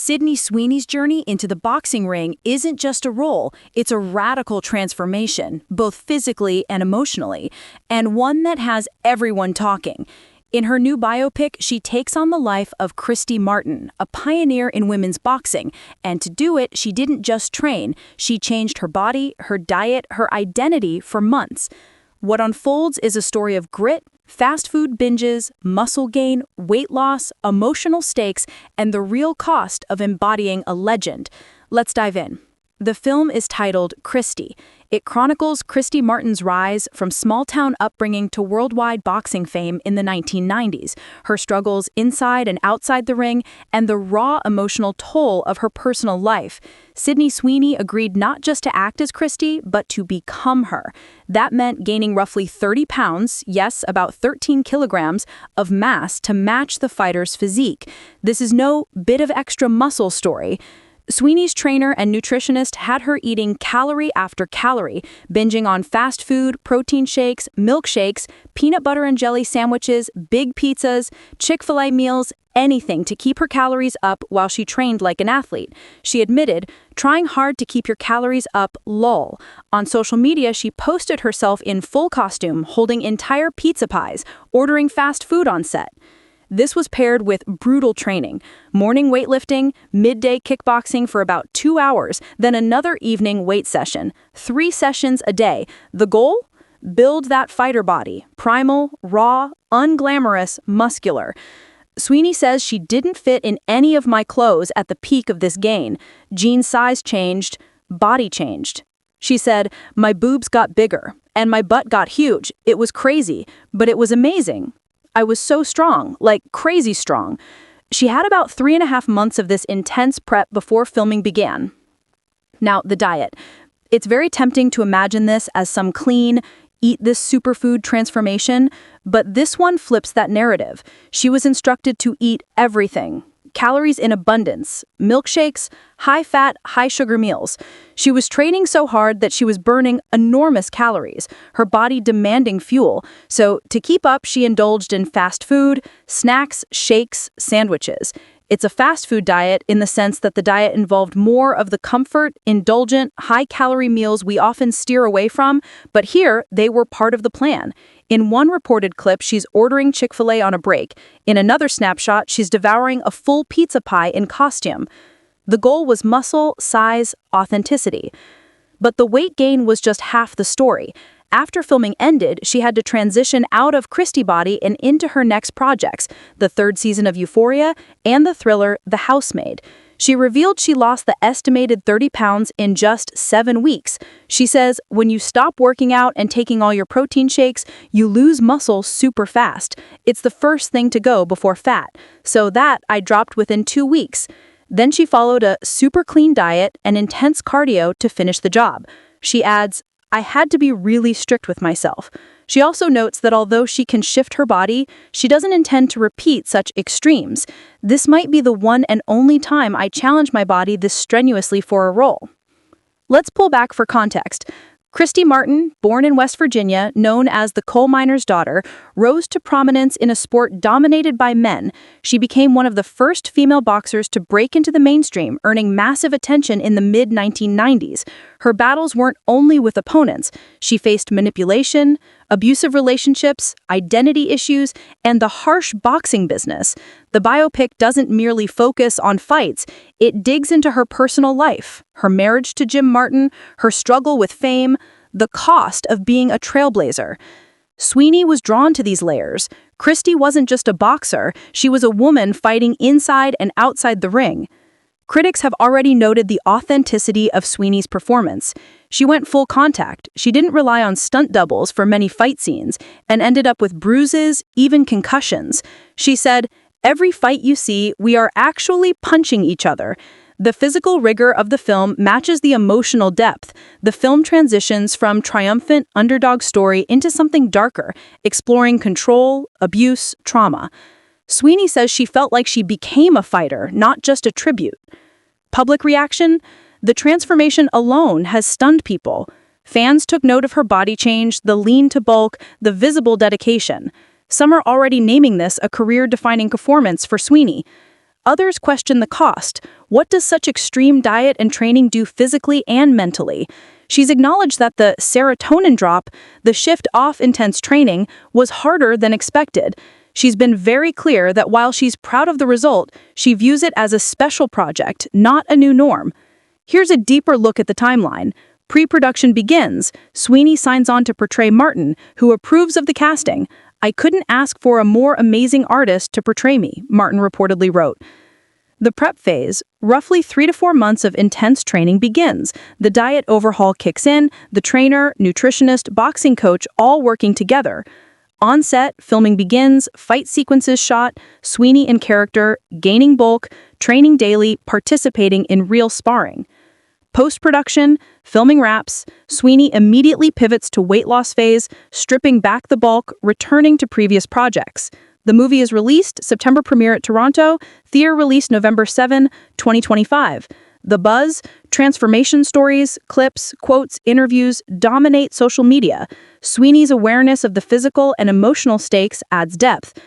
Sydney Sweeney's journey into the boxing ring isn't just a role, it's a radical transformation, both physically and emotionally, and one that has everyone talking. In her new biopic, she takes on the life of Christy Martin, a pioneer in women's boxing, and to do it, she didn't just train, she changed her body, her diet, her identity for months. What unfolds is a story of grit, fast food binges, muscle gain, weight loss, emotional stakes, and the real cost of embodying a legend. Let's dive in. The film is titled Christy. It chronicles Christy Martin's rise from small-town upbringing to worldwide boxing fame in the 1990s, her struggles inside and outside the ring, and the raw emotional toll of her personal life. Sydney Sweeney agreed not just to act as Christy, but to become her. That meant gaining roughly 30 pounds, yes, about 13 kilograms, of mass to match the fighter's physique. This is no bit of extra muscle story. Sweeney's trainer and nutritionist had her eating calorie after calorie, binging on fast food, protein shakes, milkshakes, peanut butter and jelly sandwiches, big pizzas, Chick-fil-A meals, anything to keep her calories up while she trained like an athlete. She admitted, "Trying hard to keep your calories up, lol." On social media, she posted herself in full costume, holding entire pizza pies, ordering fast food on set. This was paired with brutal training, morning weightlifting, midday kickboxing for about 2 hours, then another evening weight session, 3 sessions a day. The goal? Build that fighter body, primal, raw, unglamorous, muscular. Sweeney says she didn't fit in any of my clothes at the peak of this gain. Jean size changed, body changed. She said, "My boobs got bigger, and my butt got huge. It was crazy, but it was amazing. I was so strong, like crazy strong." She had about 3.5 months of this intense prep before filming began. Now, the diet. It's very tempting to imagine this as some clean, eat this superfood transformation, but this one flips that narrative. She was instructed to eat everything. Calories in abundance, milkshakes, high-fat, high-sugar meals. She was training so hard that she was burning enormous calories, her body demanding fuel. So to keep up, she indulged in fast food, snacks, shakes, sandwiches. It's a fast food diet in the sense that the diet involved more of the comfort, indulgent, high-calorie meals we often steer away from, but here they were part of the plan. In one reported clip, she's ordering Chick-fil-A on a break. In another snapshot, she's devouring a full pizza pie in costume. The goal was muscle, size, authenticity. But the weight gain was just half the story. After filming ended, she had to transition out of Christy body and into her next projects, the 3rd season of Euphoria and the thriller The Housemaid. She revealed she lost the estimated 30 pounds in just 7 weeks. She says, "When you stop working out and taking all your protein shakes, you lose muscle super fast. It's the first thing to go before fat. So that I dropped within 2 weeks." Then she followed a super clean diet and intense cardio to finish the job. She adds, "I had to be really strict with myself." She also notes that although she can shift her body, she doesn't intend to repeat such extremes. "This might be the one and only time I challenge my body this strenuously for a role." Let's pull back for context. Christy Martin, born in West Virginia, known as the coal miner's daughter, rose to prominence in a sport dominated by men. She became one of the first female boxers to break into the mainstream, earning massive attention in the mid-1990s. Her battles weren't only with opponents. She faced manipulation, abusive relationships, identity issues, and the harsh boxing business. The biopic doesn't merely focus on fights, it digs into her personal life, her marriage to Jim Martin, her struggle with fame, the cost of being a trailblazer. Sweeney was drawn to these layers. Christy wasn't just a boxer, she was a woman fighting inside and outside the ring. Critics have already noted the authenticity of Sweeney's performance. She went full contact. She didn't rely on stunt doubles for many fight scenes and ended up with bruises, even concussions. She said, "Every fight you see, we are actually punching each other." The physical rigor of the film matches the emotional depth. The film transitions from triumphant underdog story into something darker, exploring control, abuse, trauma. Sweeney says she felt like she became a fighter, not just a tribute. Public reaction? The transformation alone has stunned people. Fans took note of her body change, the lean to bulk, the visible dedication. Some are already naming this a career-defining performance for Sweeney. Others question the cost. What does such extreme diet and training do physically and mentally? She's acknowledged that the serotonin drop, the shift off intense training, was harder than expected. She's been very clear that while she's proud of the result, she views it as a special project, not a new norm. Here's a deeper look at the timeline. Pre-production begins. Sweeney signs on to portray Martin, who approves of the casting. "I couldn't ask for a more amazing artist to portray me," Martin reportedly wrote. The prep phase, roughly 3 to 4 months of intense training, begins. The diet overhaul kicks in, the trainer, nutritionist, boxing coach all working together. On set, filming begins, fight sequences shot, Sweeney in character, gaining bulk, training daily, participating in real sparring. Post-production, filming wraps, Sweeney immediately pivots to weight loss phase, stripping back the bulk, returning to previous projects. The movie is released, September premiere at Toronto, theater release November 7, 2025. The buzz, transformation stories, clips, quotes, interviews dominate social media. Sweeney's awareness of the physical and emotional stakes adds depth.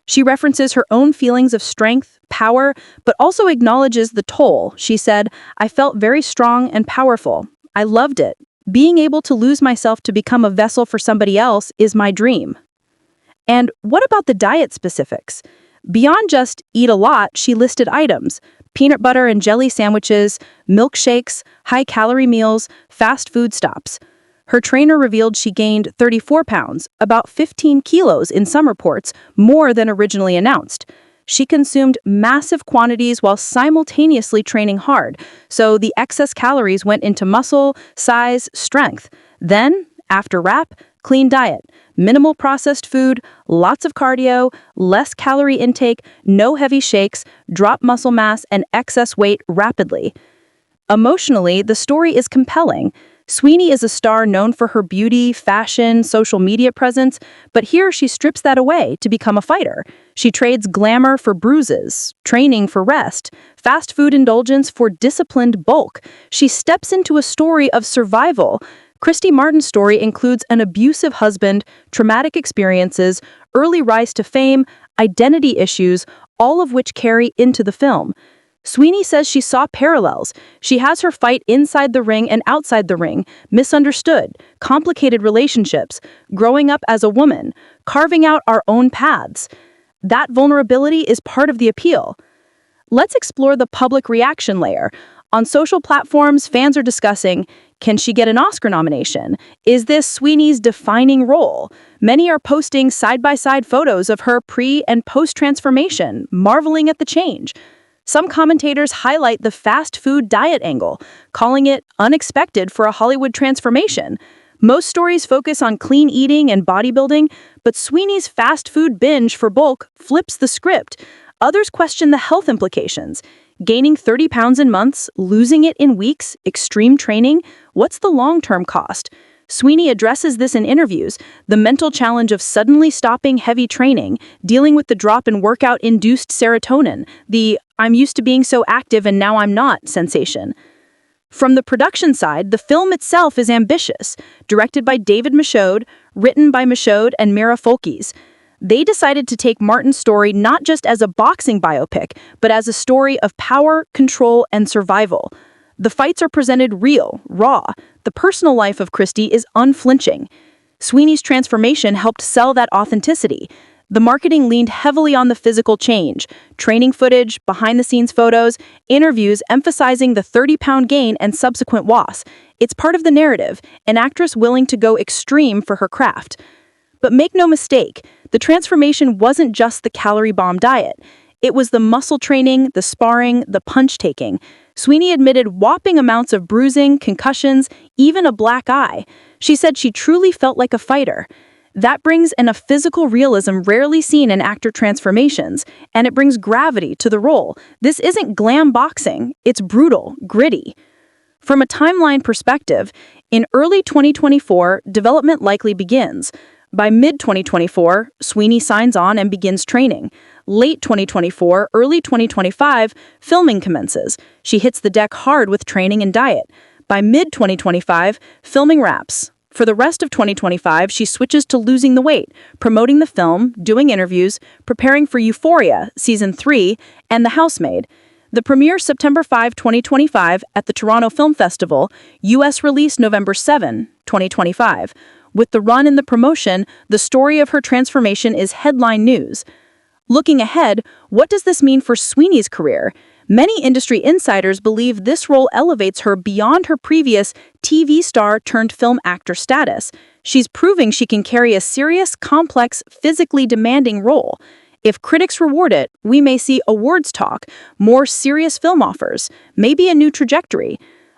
She references her own feelings of strength, power, but also acknowledges the toll. She said, "I felt very strong and powerful. I loved it. Being able to lose myself to become a vessel for somebody else is my dream." And what about the diet specifics? Beyond just eat a lot, she listed items: peanut butter and jelly sandwiches, milkshakes, high-calorie meals, fast food stops. Her trainer revealed she gained 34 pounds, about 15 kilos in some reports, more than originally announced. She consumed massive quantities while simultaneously training hard, so the excess calories went into muscle, size, strength. Then, after wrap, clean diet, minimal processed food, lots of cardio, less calorie intake, no heavy shakes, drop muscle mass and excess weight rapidly. Emotionally, the story is compelling. Sweeney is a star known for her beauty, fashion, social media presence, but here she strips that away to become a fighter. She trades glamour for bruises, training for rest, fast food indulgence for disciplined bulk. She steps into a story of survival. Christy Martin's story includes an abusive husband, traumatic experiences, early rise to fame, identity issues, all of which carry into the film. Sweeney says she saw parallels. She has her fight inside the ring and outside the ring, misunderstood, complicated relationships, growing up as a woman, carving out our own paths. That vulnerability is part of the appeal. Let's explore the public reaction layer. On social platforms, fans are discussing, can she get an Oscar nomination? Is this Sweeney's defining role? Many are posting side-by-side photos of her pre- and post-transformation, marveling at the change. Some commentators highlight the fast food diet angle, calling it unexpected for a Hollywood transformation. Most stories focus on clean eating and bodybuilding, but Sweeney's fast food binge for bulk flips the script. Others question the health implications. Gaining 30 pounds in months, losing it in weeks, extreme training, what's the long-term cost? Sweeney addresses this in interviews, the mental challenge of suddenly stopping heavy training, dealing with the drop in workout-induced serotonin, the "I'm used to being so active and now I'm not" sensation. From the production side, the film itself is ambitious, directed by David Michaud, written by Michaud and Mira Folkes. They decided to take Martin's story not just as a boxing biopic, but as a story of power, control, and survival. The fights are presented real, raw. The personal life of Christy is unflinching. Sweeney's transformation helped sell that authenticity. The marketing leaned heavily on the physical change, training footage, behind-the-scenes photos, interviews emphasizing the 30-pound gain and subsequent loss. It's part of the narrative, an actress willing to go extreme for her craft. But make no mistake, the transformation wasn't just the calorie bomb diet. It was the muscle training, the sparring, the punch-taking. Sweeney admitted whopping amounts of bruising, concussions, even a black eye. She said she truly felt like a fighter. That brings in a physical realism rarely seen in actor transformations, and it brings gravity to the role. This isn't glam boxing, it's brutal, gritty. From a timeline perspective, in early 2024, development likely begins. By mid-2024, Sweeney signs on and begins training. Late 2024, early 2025, filming commences. She hits the deck hard with training and diet. By mid-2025, filming wraps. For the rest of 2025, she switches to losing the weight, promoting the film, doing interviews, preparing for Euphoria, Season 3, and The Housemaid. The premiere September 5, 2025 at the Toronto Film Festival, US release November 7, 2025. With the run and the promotion, the story of her transformation is headline news. Looking ahead, what does this mean for Sweeney's career? Many industry insiders believe this role elevates her beyond her previous TV star turned film actor status. She's proving she can carry a serious, complex, physically demanding role. If critics reward it, we may see awards talk, more serious film offers, maybe a new trajectory.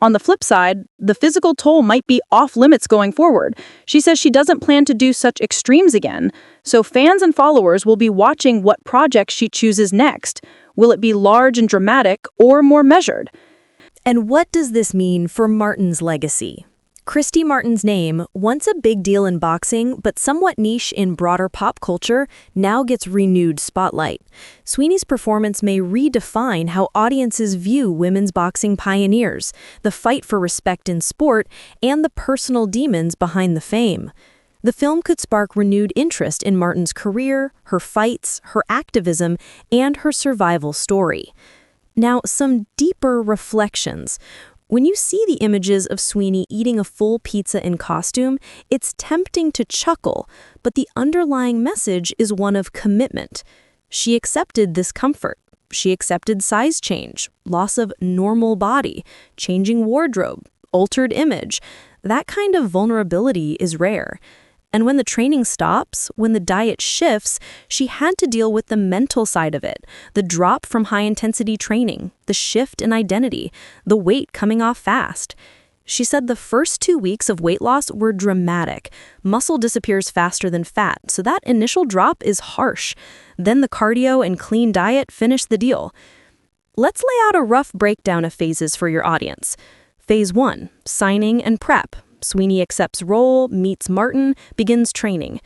On the flip side, the physical toll might be off limits going forward. She says she doesn't plan to do such extremes again, so fans and followers will be watching what projects she chooses next. Will it be large and dramatic or more measured? And what does this mean for Martin's legacy? Christy Martin's name, once a big deal in boxing but somewhat niche in broader pop culture, now gets renewed spotlight. Sweeney's performance may redefine how audiences view women's boxing pioneers, the fight for respect in sport, and the personal demons behind the fame. The film could spark renewed interest in Martin's career, her fights, her activism, and her survival story. Now, some deeper reflections. When you see the images of Sweeney eating a full pizza in costume, it's tempting to chuckle, but the underlying message is one of commitment. She accepted discomfort. She accepted size change, loss of normal body, changing wardrobe, altered image. That kind of vulnerability is rare. And when the training stops, when the diet shifts, she had to deal with the mental side of it, the drop from high-intensity training, the shift in identity, the weight coming off fast. She said the first 2 weeks of weight loss were dramatic. Muscle disappears faster than fat, so that initial drop is harsh. Then the cardio and clean diet finish the deal. Let's lay out a rough breakdown of phases for your audience. Phase 1, signing and prep. Sweeney accepts role, meets Martin, begins training.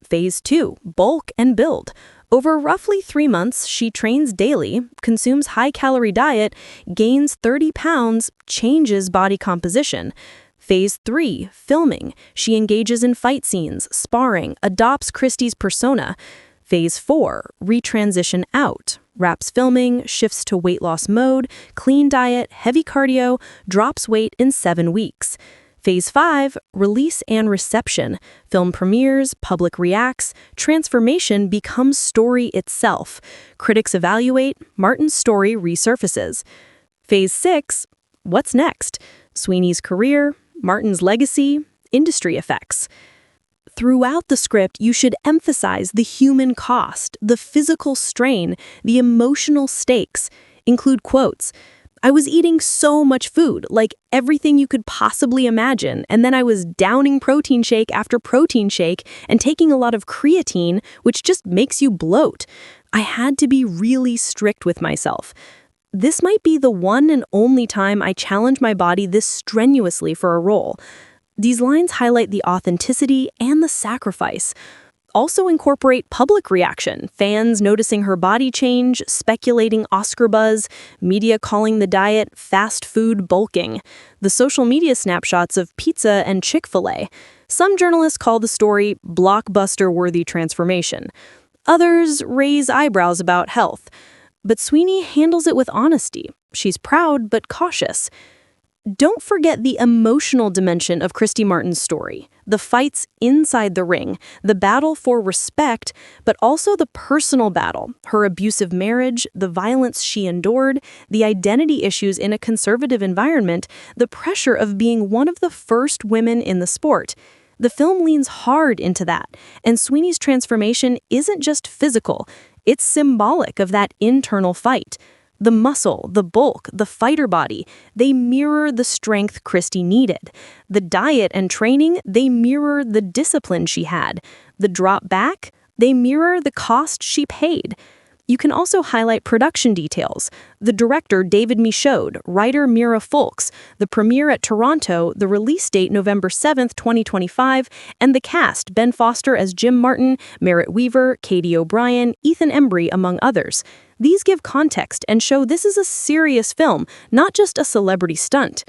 Phase 2, bulk and build. Over roughly 3 months, she trains daily, consumes high-calorie diet, gains 30 pounds, changes body composition. Phase 3, filming. She engages in fight scenes, sparring, adopts Christy's persona. Phase 4, retransition out. Wraps filming, shifts to weight loss mode, clean diet, heavy cardio, drops weight in 7 weeks. Phase 5, release and reception. Film premieres, public reacts, transformation becomes story itself. Critics evaluate, Martin's story resurfaces. Phase 6, what's next? Sweeney's career, Martin's legacy, industry effects. Throughout the script, you should emphasize the human cost, the physical strain, the emotional stakes. Include quotes. I was eating so much food, like everything you could possibly imagine, and then I was downing protein shake after protein shake and taking a lot of creatine, which just makes you bloat. I had to be really strict with myself. This might be the one and only time I challenge my body this strenuously for a role. These lines highlight the authenticity and the sacrifice. Also incorporate public reaction, fans noticing her body change, speculating Oscar buzz, media calling the diet fast food bulking, the social media snapshots of pizza and Chick-fil-A. Some journalists call the story blockbuster-worthy transformation. Others raise eyebrows about health. But Sweeney handles it with honesty. She's proud but cautious. Don't forget the emotional dimension of Christy Martin's story, the fights inside the ring, the battle for respect, but also the personal battle, her abusive marriage, the violence she endured, the identity issues in a conservative environment, the pressure of being one of the first women in the sport. The film leans hard into that, and Sweeney's transformation isn't just physical, it's symbolic of that internal fight. The muscle, the bulk, the fighter body, they mirror the strength Christy needed. The diet and training, they mirror the discipline she had. The drop back, they mirror the cost she paid. You can also highlight production details. The director, David Michaud, writer Mira Folks, the premiere at Toronto, the release date November 7th, 2025, and the cast, Ben Foster as Jim Martin, Merritt Weaver, Katie O'Brien, Ethan Embry, among others. These give context and show this is a serious film, not just a celebrity stunt.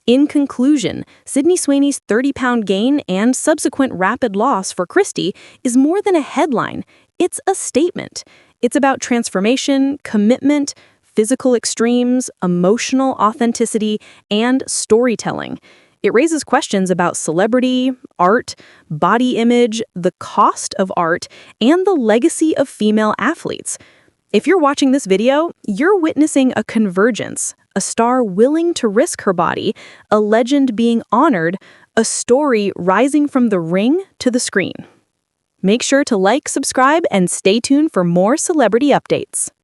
In conclusion, Sydney Sweeney's 30-pound gain and subsequent rapid loss for Christy is more than a headline. It's a statement. It's about transformation, commitment, physical extremes, emotional authenticity, and storytelling. It raises questions about celebrity, art, body image, the cost of art, and the legacy of female athletes. If you're watching this video, you're witnessing a convergence, a star willing to risk her body, a legend being honored, a story rising from the ring to the screen. Make sure to like, subscribe, and stay tuned for more celebrity updates.